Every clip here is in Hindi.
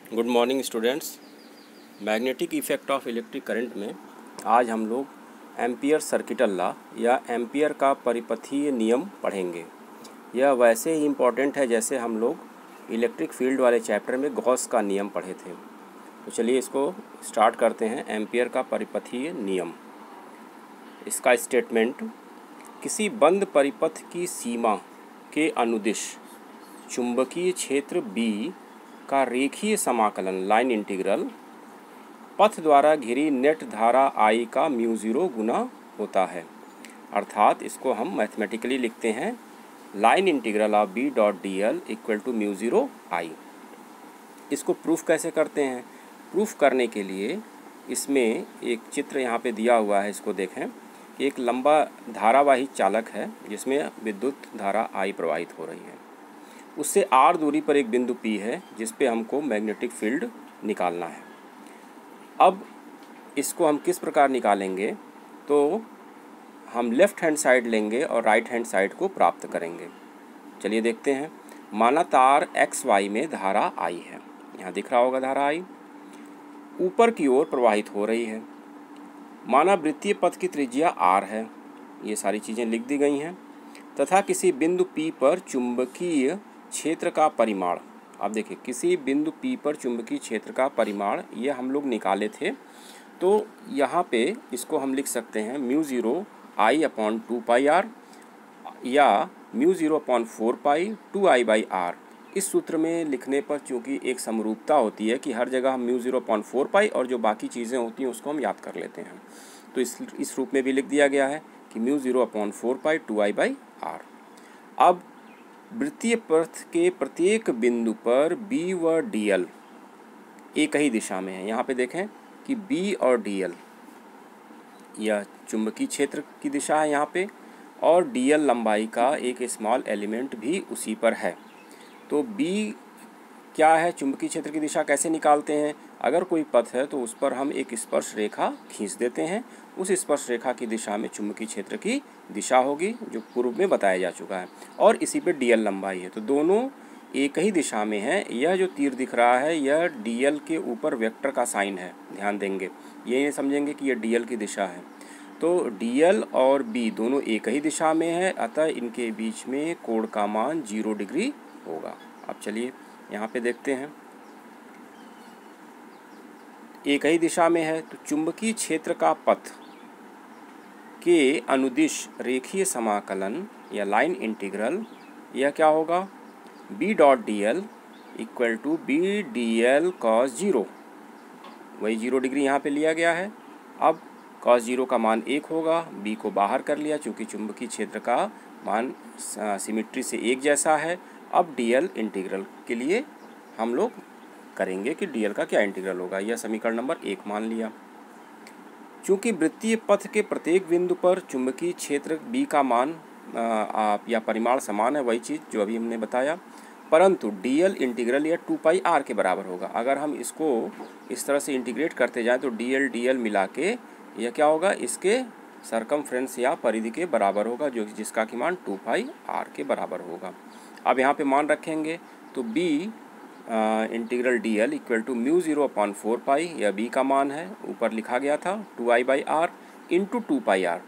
Good morning students. Magnetic effect of electric current में आज हम लोग एम्पियर सर्किटल लॉ या एम्पियर का परिपथीय नियम पढ़ेंगे। यह वैसे ही इम्पॉर्टेंट है जैसे हम लोग इलेक्ट्रिक फील्ड वाले चैप्टर में गॉस का नियम पढ़े थे। तो चलिए इसको स्टार्ट करते हैं। एम्पियर का परिपथीय नियम, इसका स्टेटमेंट: किसी बंद परिपथ की सीमा के अनुदिश चुंबकीय क्षेत्र B का रेखीय समाकलन लाइन इंटीग्रल पथ द्वारा घिरी नेट धारा I का μ0 गुना होता है। अर्थात इसको हम मैथमेटिकली लिखते हैं line integral of B dot DL equal to μ0 I। इसको प्रूफ कैसे करते हैं? प्रूफ करने के लिए इसमें एक चित्र यहाँ पे दिया हुआ है, इसको देखें कि एक लंबा धारावाही चालक है जिसमें विद्युत धारा I प्रवाहित हो रही है। उससे r दूरी पर एक बिंदु P है जिस पे हमको मैग्नेटिक फील्ड निकालना है। अब इसको हम किस प्रकार निकालेंगे? तो हम लेफ़्ट हैंड साइड लेंगे और राइट हैंड साइड को प्राप्त करेंगे। चलिए देखते हैं। माना तार XY में धारा I है, यहाँ दिख रहा होगा धारा I ऊपर की ओर प्रवाहित हो रही है। माना वृत्तीय पथ की त्रिज्या r है, ये सारी चीज़ें लिख दी गई हैं, तथा किसी बिंदु P पर चुंबकीय क्षेत्र का परिमाण, आप देखिए किसी बिंदु P पर चुंबकीय क्षेत्र का परिमाण ये हम लोग निकाले थे। तो यहाँ पे इसको हम लिख सकते हैं μ0 I अपॉन 2πr या μ0 अपॉन 4π 2I/r। इस सूत्र में लिखने पर चूँकि एक समरूपता होती है कि हर जगह हम μ0 अपॉन 4π और जो बाकी चीज़ें होती हैं उसको हम याद कर लेते हैं, तो इस रूप में भी लिख दिया गया है कि μ0 अपॉन 4π 2I/r। अब वृत्तीय पथ के प्रत्येक बिंदु पर B व DL एक ही दिशा में है। यहाँ पे देखें कि B और DL यह चुंबकीय क्षेत्र की दिशा है यहाँ पे, और DL लंबाई का एक स्मॉल एलिमेंट भी उसी पर है। तो B क्या है, चुंबकीय क्षेत्र की दिशा कैसे निकालते हैं? अगर कोई पथ है तो उस पर हम एक स्पर्श रेखा खींच देते हैं। उस स्पर्श रेखा की दिशा में चुंबकीय क्षेत्र की दिशा होगी, जो पूर्व में बताया जा चुका है, और इसी पे DL लंबाई है। तो दोनों एक ही दिशा में है। यह जो तीर दिख रहा है यह DL के ऊपर वेक्टर का साइन है, ध्यान देंगे, ये नहीं समझेंगे कि यह DL की दिशा है। तो DL और B दोनों एक ही दिशा में है, अतः इनके बीच में कोण का मान 0 डिग्री होगा। अब चलिए यहाँ पे देखते हैं, एक ही दिशा में है तो चुंबकीय क्षेत्र का पथ के अनुदिश रेखीय समाकलन या लाइन इंटीग्रल यह क्या होगा? B dot DL equal to B DL cos 0, वही 0 डिग्री यहाँ पे लिया गया है। अब cos 0 का मान 1 होगा, B को बाहर कर लिया चूँकि चुंबकीय क्षेत्र का मान सिमिट्री से एक जैसा है। अब DL इंटीग्रल के लिए हम लोग करेंगे कि DL का क्या इंटीग्रल होगा, यह समीकरण नंबर 1 मान लिया। चूँकि वृत्तीय पथ के प्रत्येक बिंदु पर चुंबकीय क्षेत्र B का मान या परिमाण समान है, वही चीज़ जो अभी हमने बताया, परंतु DL इंटीग्रल यह 2πr के बराबर होगा। अगर हम इसको इस तरह से इंटीग्रेट करते जाएं तो DL मिला के यह क्या होगा, इसके सरकमफ्रेंस या परिधि के बराबर होगा, जो जिसका कि मान 2πr के बराबर होगा। अब यहाँ पे मान रखेंगे तो B integral DL equal to μ0 upon 4π, यह B का मान है, ऊपर लिखा गया था 2I/r इंटू 2πr।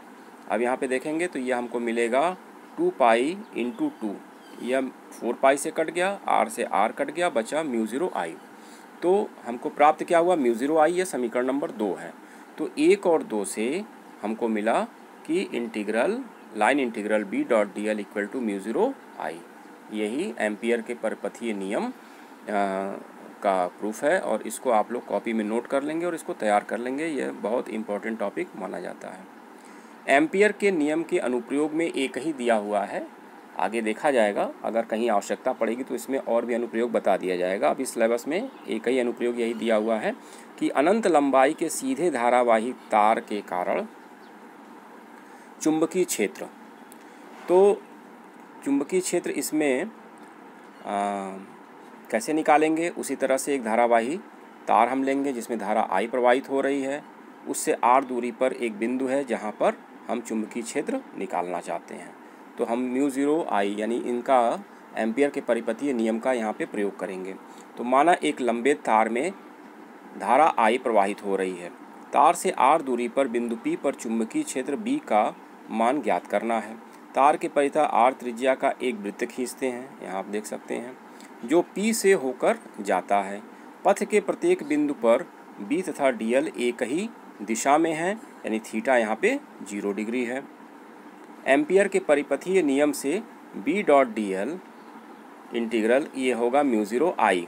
अब यहाँ पे देखेंगे तो यह हमको मिलेगा 2π इंटू 2, यह 4π से कट गया, r से r कट गया, बचा μ0 I। तो हमको प्राप्त क्या हुआ? μ0 I, यह समीकरण नंबर 2 है। तो 1 और 2 से हमको मिला कि integral line integral B dot DL equal to μ0 I। यही एम्पियर के परिपथीय नियम का प्रूफ है, और इसको आप लोग कॉपी में नोट कर लेंगे और इसको तैयार कर लेंगे। यह बहुत इम्पोर्टेंट टॉपिक माना जाता है। एम्पियर के नियम के अनुप्रयोग में एक ही दिया हुआ है, आगे देखा जाएगा, अगर कहीं आवश्यकता पड़ेगी तो इसमें और भी अनुप्रयोग बता दिया जाएगा। अब इस सिलेबस में एक ही अनुप्रयोग यही दिया हुआ है कि अनंत लंबाई के सीधे धारावाही तार के कारण चुंबकीय क्षेत्र, तो चुंबकीय क्षेत्र इसमें कैसे निकालेंगे? उसी तरह से एक धारावाही तार हम लेंगे जिसमें धारा I प्रवाहित हो रही है, उससे r दूरी पर एक बिंदु है जहाँ पर हम चुंबकीय क्षेत्र निकालना चाहते हैं। तो हम μ0 I यानी इनका एम्पियर के परिपथीय नियम का यहाँ पे प्रयोग करेंगे। तो माना एक लंबे तार में धारा I प्रवाहित हो रही है। तार से r दूरी पर बिंदु P पर चुंबकीय क्षेत्र B का मान ज्ञात करना है। तार के परितः r त्रिज्या का एक वृत्त खींचते हैं, यहाँ आप देख सकते हैं, जो P से होकर जाता है। पथ के प्रत्येक बिंदु पर B तथा dl एक ही दिशा में है, यानी थीटा यहाँ पे 0 डिग्री है। एम्पियर के परिपथीय नियम से B डॉट dl इंटीग्रल ये होगा म्यू 0I।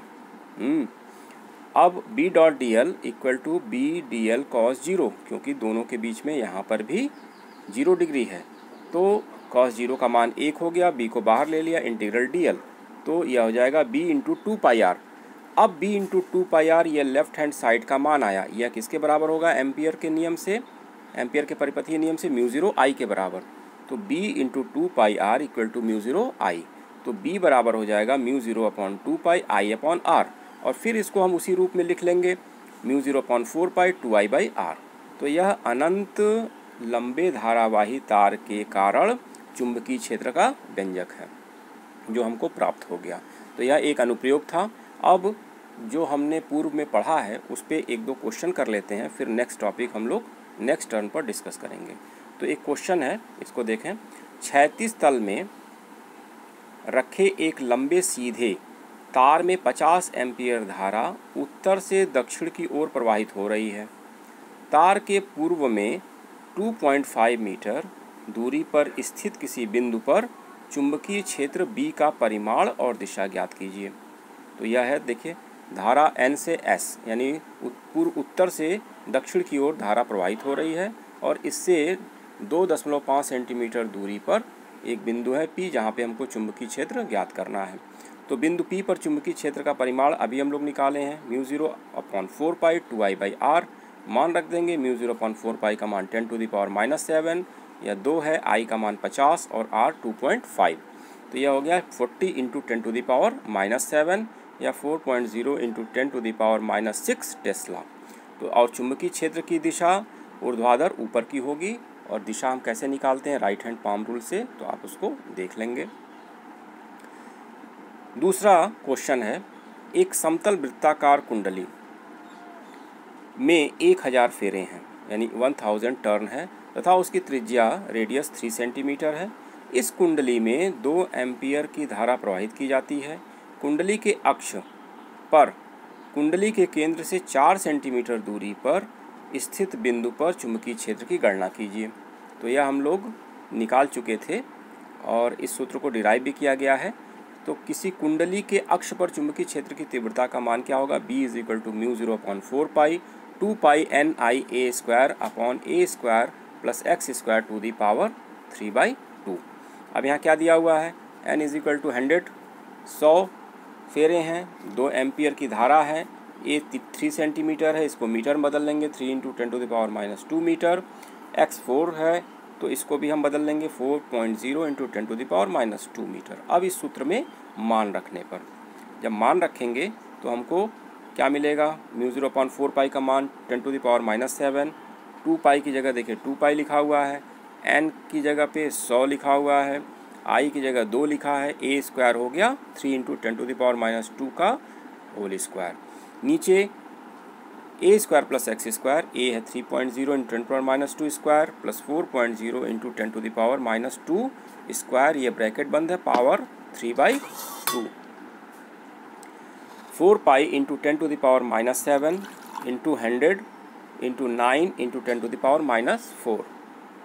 अब B dot dl equal to B dl cos 0, क्योंकि दोनों के बीच में यहाँ पर भी 0 डिग्री है, तो cos 0 का मान 1 हो गया, B को बाहर ले लिया, इंटीग्रल dl, तो यह हो जाएगा B इंटू 2πr। अब B इंटू 2πr यह लेफ्ट हैंड साइड का मान आया, यह किसके बराबर होगा? एम्पियर के नियम से, एम्पियर के परिपथीय नियम से म्यू 0I के बराबर। तो B into 2πr equal to mu 0I, तो B बराबर हो जाएगा म्यू 0/2πI/r, और फिर इसको हम उसी रूप में लिख लेंगे म्यू 0/4π2I/r। तो यह अनंत लंबे धारावाही तार के कारण चुंबकीय क्षेत्र का व्यंजक है जो हमको प्राप्त हो गया। तो यह एक अनुप्रयोग था। अब जो हमने पूर्व में पढ़ा है उस पर एक दो क्वेश्चन कर लेते हैं, फिर नेक्स्ट टॉपिक हम लोग नेक्स्ट टर्न पर डिस्कस करेंगे। तो एक क्वेश्चन है, इसको देखें। क्षैतिज तल में रखे एक लंबे सीधे तार में 50 एम्पियर धारा उत्तर से दक्षिण की ओर प्रवाहित हो रही है। तार के पूर्व में 2.5 मीटर दूरी पर स्थित किसी बिंदु पर चुंबकीय क्षेत्र B का परिमाण और दिशा ज्ञात कीजिए। तो यह है, देखिए, धारा N से S, यानी पूर्व उत्तर से दक्षिण की ओर धारा प्रवाहित हो रही है, और इससे 2.5 सेंटीमीटर दूरी पर एक बिंदु है P, जहाँ पे हमको चुंबकीय क्षेत्र ज्ञात करना है। तो बिंदु P पर चुंबकीय क्षेत्र का परिमाण अभी हम लोग निकाले हैं, म्यू 0/4π2I/r। मान रख देंगे, म्यू 0/4π का मान 10⁻⁻7, या 2 है, I का मान 50 और R 2.5। तो यह हो गया 40 × 10⁻⁻7 या 4.0 × 10⁻⁻6 टेस्ला। तो और चुंबकीय क्षेत्र की दिशा ऊर्ध्वाधर ऊपर की होगी, और दिशा हम कैसे निकालते हैं? राइट हैंड पाम रूल से, तो आप उसको देख लेंगे। दूसरा क्वेश्चन है, एक समतल वृत्ताकार कुंडली में 1000 फेरे हैं, यानी 1000 टर्न है, तथा उसकी त्रिज्या रेडियस 3 सेंटीमीटर है। इस कुंडली में 2 एम्पियर की धारा प्रवाहित की जाती है। कुंडली के अक्ष पर कुंडली के केंद्र से 4 सेंटीमीटर दूरी पर स्थित बिंदु पर चुंबकीय क्षेत्र की गणना कीजिए। तो यह हम लोग निकाल चुके थे और इस सूत्र को डिराइव भी किया गया है। तो किसी कुंडली के अक्ष पर चुंबकीय क्षेत्र की तीव्रता का मान क्या होगा? B = mu 0/4π2πNIa² + x² to the power 3/2। अब यहाँ क्या दिया हुआ है? N = 100 फेरे हैं, 2 एम्पियर की धारा है, ये 3 सेंटीमीटर है, इसको मीटर में बदल लेंगे, 3 × 10⁻⁻2 मीटर। x 4 है, तो इसको भी हम बदल लेंगे 4.0 × 10⁻⁻2 मीटर। अब इस सूत्र में मान रखने पर, जब मान रखेंगे तो हमको क्या मिलेगा? म्यू 0/4π का मान 10⁻⁻7, 2π की जगह देखिए 2π लिखा हुआ है, n की जगह पे 100 लिखा हुआ है, I की जगह 2 लिखा है, a² हो गया 3 × 10⁻⁻2 का होल स्क्वायर। नीचे a² + x², a है 3.0 × 10⁻⁻2 स्क्वायर प्लस 4.0 × 10⁻⁻2 स्क्वायर, ये ब्रैकेट बंद है, पावर 3/2। 4π × 10⁻⁻7 × 100 × 9 × 10⁻⁻4,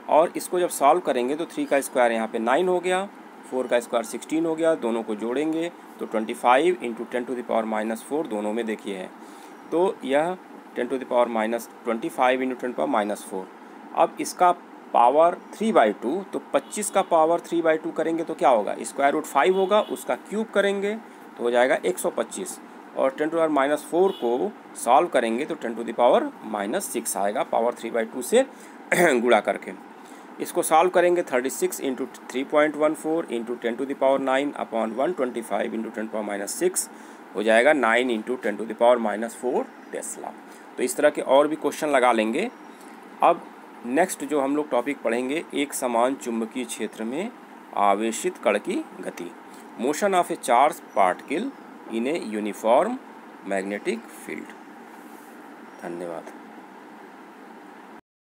और इसको जब सॉल्व करेंगे तो 3 का स्क्वायर यहाँ पे 9 हो गया, 4 का स्क्वायर 16 हो गया, दोनों को जोड़ेंगे तो 25 × 10⁻⁻4 दोनों में देखिए है, तो यह 10⁻25 × 10⁻4। अब इसका पावर 3/2, तो 25 का पावर 3/2 करेंगे तो क्या होगा? √5 होगा, उसका क्यूब करेंगे तो हो जाएगा 125, और 10⁻4 को सॉल्व करेंगे तो 10⁻6 आएगा, पावर 3/2 से गुणा करके। इसको सॉल्व करेंगे 36 × 3.14 × 10⁻9/125 × 10⁻6 हो जाएगा 9 × 10⁻4 टेस्ला। तो इस तरह के और भी क्वेश्चन लगा लेंगे। अब नेक्स्ट जो हम लोग टॉपिक पढ़ेंगे, एक समान चुंबकीय क्षेत्र में आवेशित कण की गति, motion of A charge particle in a uniform magnetic field. धन्यवाद।